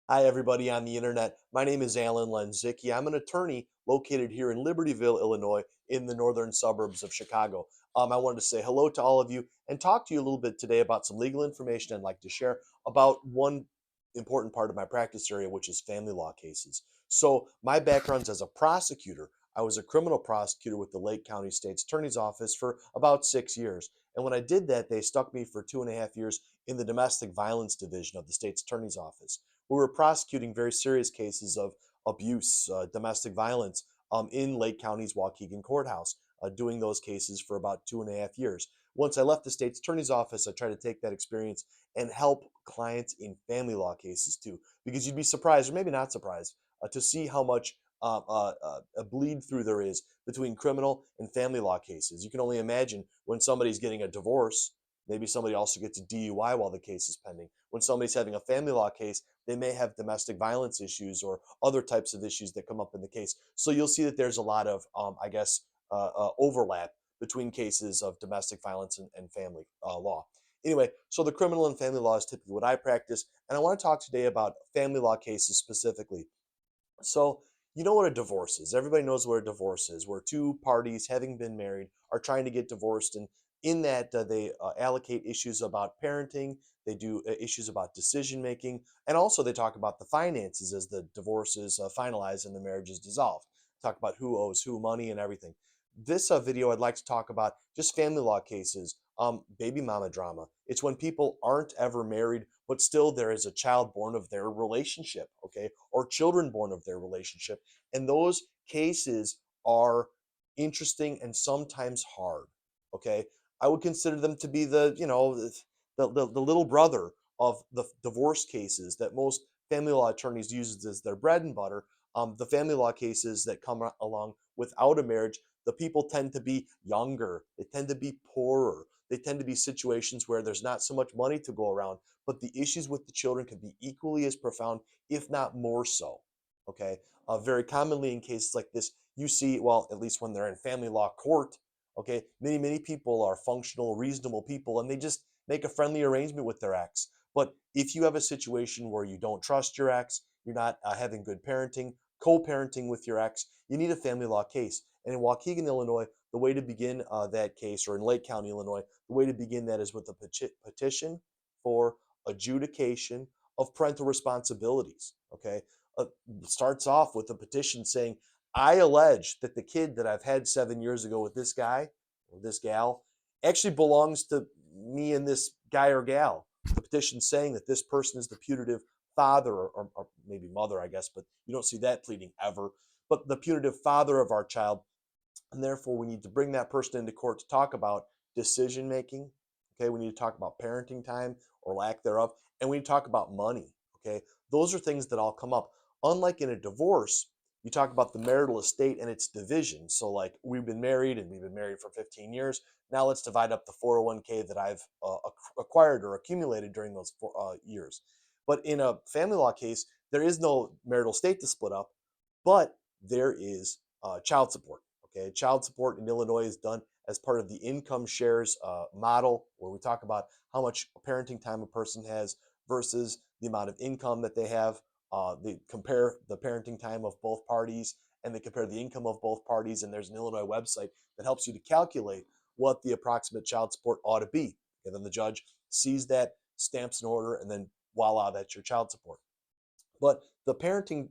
Hi, everybody on the internet. My name is Alan Lenczycki. I'm an attorney located here in Libertyville, Illinois, in the northern suburbs of Chicago. I wanted to say hello to all of you and talk to you a little bit today about some legal information I'd like to share about one important part of my practice area, which is family law cases. So, my background's as a prosecutor. I was a criminal prosecutor with the Lake County State's Attorney's Office for about 6 years. And when I did that, they stuck me for 2.5 years in the Domestic Violence Division of the State's Attorney's Office. We were prosecuting very serious cases of abuse, domestic violence in Lake County's Waukegan Courthouse, doing those cases for about 2.5 years. Once I left the state's attorney's office, I tried to take that experience and help clients in family law cases too, because you'd be surprised, or maybe not surprised, to see how much a bleed through there is between criminal and family law cases. You can only imagine when somebody's getting a divorce, maybe somebody also gets a DUI while the case is pending. When somebody's having a family law case, they may have domestic violence issues or other types of issues that come up in the case. So you'll see that there's a lot of, overlap between cases of domestic violence and family law. Anyway, so the criminal and family law is typically what I practice, and I want to talk today about family law cases specifically. So, you know what a divorce is. Everybody knows what a divorce is, where two parties, having been married, are trying to get divorced. And in that, they allocate issues about parenting, they do issues about decision making, and also they talk about the finances as the divorce is finalized and the marriage is dissolved. Talk about who owes who money and everything. This video, I'd like to talk about just family law cases, baby mama drama. It's when people aren't ever married, but still there is a child born of their relationship, okay, or children born of their relationship. And those cases are interesting and sometimes hard, okay. I would consider them to be the little brother of the divorce cases that most family law attorneys use as their bread and butter. The family law cases that come along without a marriage, the people tend to be younger, they tend to be poorer, they tend to be situations where there's not so much money to go around, but the issues with the children can be equally as profound, if not more so. Okay. Very commonly in cases like this, you see, well, at least when they're in family law court, okay, many people are functional, reasonable people, and they just make a friendly arrangement with their ex. But if you have a situation where you don't trust your ex, you're not having good parenting, co parenting with your ex, you need a family law case. And in Waukegan, Illinois, the way to begin that case, or in Lake County, Illinois, the way to begin that is with a petition for adjudication of parental responsibilities. Okay. Starts off with a petition saying, I allege that the kid that I've had 7 years ago with this guy or this gal actually belongs to me and this guy or gal. The petition saying that this person is the putative father, or maybe mother, I guess, but you don't see that pleading ever. But the putative father of our child, and therefore we need to bring that person into court to talk about decision making. Okay, we need to talk about parenting time or lack thereof, and we need to talk about money. Okay, those are things that all come up. Unlike in a divorce, you talk about the marital estate and its division. So like we've been married and we've been married for 15 years. Now let's divide up the 401k that I've acquired or accumulated during those years. But in a family law case, there is no marital estate to split up, but there is child support. Okay, child support in Illinois is done as part of the income shares model, where we talk about how much parenting time a person has versus the amount of income that they have. They compare the parenting time of both parties and they compare the income of both parties. And there's an Illinois website that helps you to calculate what the approximate child support ought to be. And then the judge sees that, stamps an order, and then voila, that's your child support. But the parenting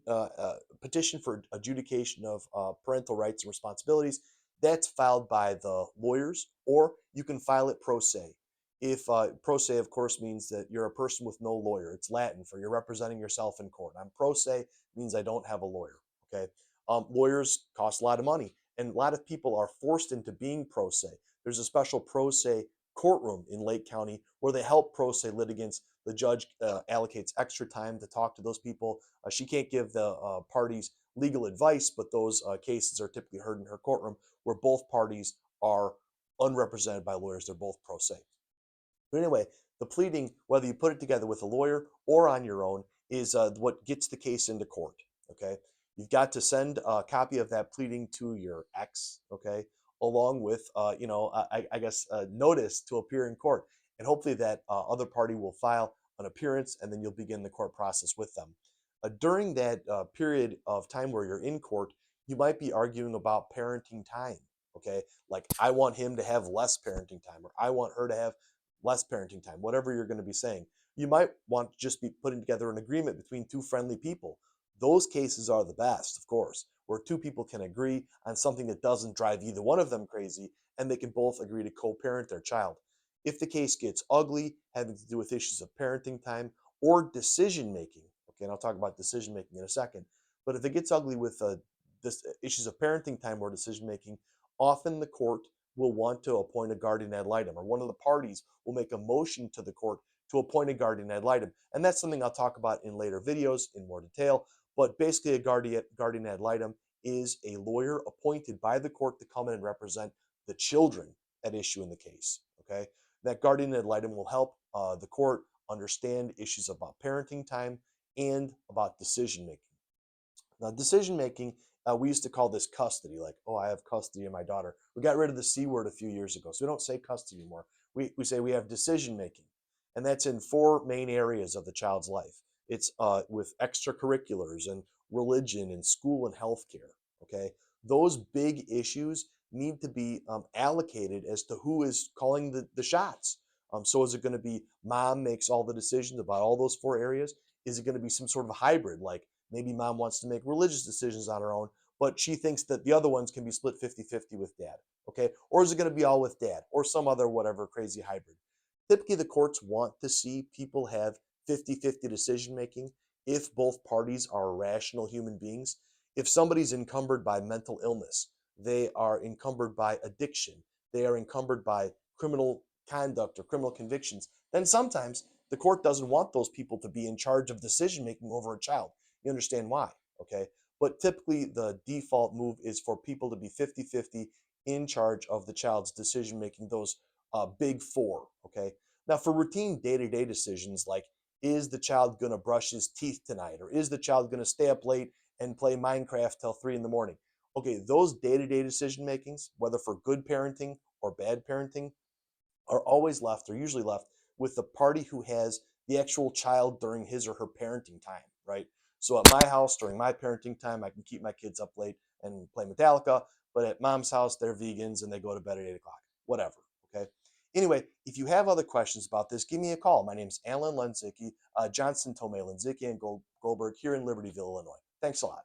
petition for adjudication of parental rights and responsibilities, that's filed by the lawyers, or you can file it pro se. If pro se, of course, means that you're a person with no lawyer. It's Latin for you're representing yourself in court. I'm pro se means I don't have a lawyer. Okay, lawyers cost a lot of money, and a lot of people are forced into being pro se. There's a special pro se courtroom in Lake County where they help pro se litigants. The judge allocates extra time to talk to those people. She can't give the parties legal advice, but those cases are typically heard in her courtroom where both parties are unrepresented by lawyers. They're both pro se. But anyway, the pleading, whether you put it together with a lawyer or on your own, is what gets the case into court. Okay, you've got to send a copy of that pleading to your ex. Okay, along with I guess notice to appear in court, and hopefully that other party will file an appearance, and then you'll begin the court process with them. During that period of time where you're in court, you might be arguing about parenting time. Okay, like I want him to have less parenting time, or I want her to have less parenting time, whatever you're going to be saying. You might want to just be putting together an agreement between two friendly people. Those cases are the best, of course, where two people can agree on something that doesn't drive either one of them crazy, and they can both agree to co parent their child. If the case gets ugly, having to do with issues of parenting time or decision making, okay, and I'll talk about decision making in a second, but if it gets ugly with this issues of parenting time or decision making, often the court will want to appoint a guardian ad litem, or one of the parties will make a motion to the court to appoint a guardian ad litem. And that's something I'll talk about in later videos in more detail. But basically, a guardian ad litem is a lawyer appointed by the court to come in and represent the children at issue in the case. Okay, that guardian ad litem will help the court understand issues about parenting time and about decision making. Now, decision making, we used to call this custody, like, oh, I have custody of my daughter. We got rid of the C word a few years ago, so we don't say custody anymore. We say we have decision making, and that's in four main areas of the child's life. It's with extracurriculars and religion and school and healthcare. Okay, those big issues need to be allocated as to who is calling the shots. So is it going to be mom makes all the decisions about all those four areas? Is it going to be some sort of hybrid, like maybe mom wants to make religious decisions on her own, but she thinks that the other ones can be split 50-50 with dad? Okay, or is it going to be all with dad, or some other whatever crazy hybrid? Typically, the courts want to see people have 50-50 decision making if both parties are rational human beings. If somebody's encumbered by mental illness, they are encumbered by addiction, they are encumbered by criminal conduct or criminal convictions, then sometimes the court doesn't want those people to be in charge of decision making over a child. You understand why? Okay, but typically the default move is for people to be 50-50 in charge of the child's decision making, those big four. Okay, now for routine day-to-day decisions, like is the child going to brush his teeth tonight, or is the child going to stay up late and play Minecraft till 3 in the morning? Okay, those day-to-day decision makings, whether for good parenting or bad parenting, are always left, or usually left, with the party who has the actual child during his or her parenting time, right? So at my house during my parenting time, I can keep my kids up late and play Metallica, but at mom's house, they're vegans and they go to bed at 8 o'clock, whatever. Okay. Anyway, if you have other questions about this, give me a call. My name's Alan Lenczycki, Johnson, Tomei, Lenczycki, and Goldberg here in Libertyville, Illinois. Thanks a lot.